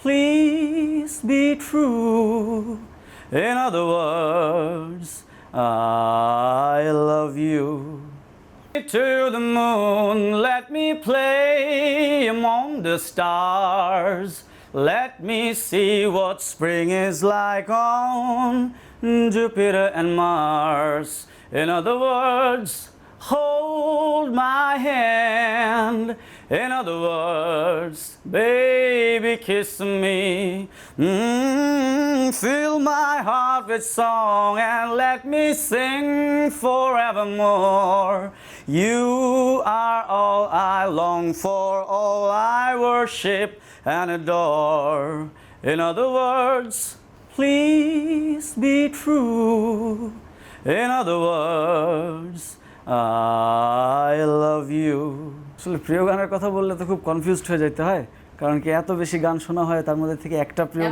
please be true. In other words, I love you. To the moon, let me play among the stars. Let me see what spring is like on Jupiter and Mars. In other words, hold my hand. In other words, baby, kiss me. Fill my heart with song and let me sing forevermore. You are all I long for, all I worship and adore. In other words, please be true. In other words, I love you. আসলে প্রিয় গানের কথা বললে তো খুব confused হয়ে যেতে হয়, কারণ কি এত বেশি গান শোনা হয়, তার মধ্যে থেকে একটা প্রিয়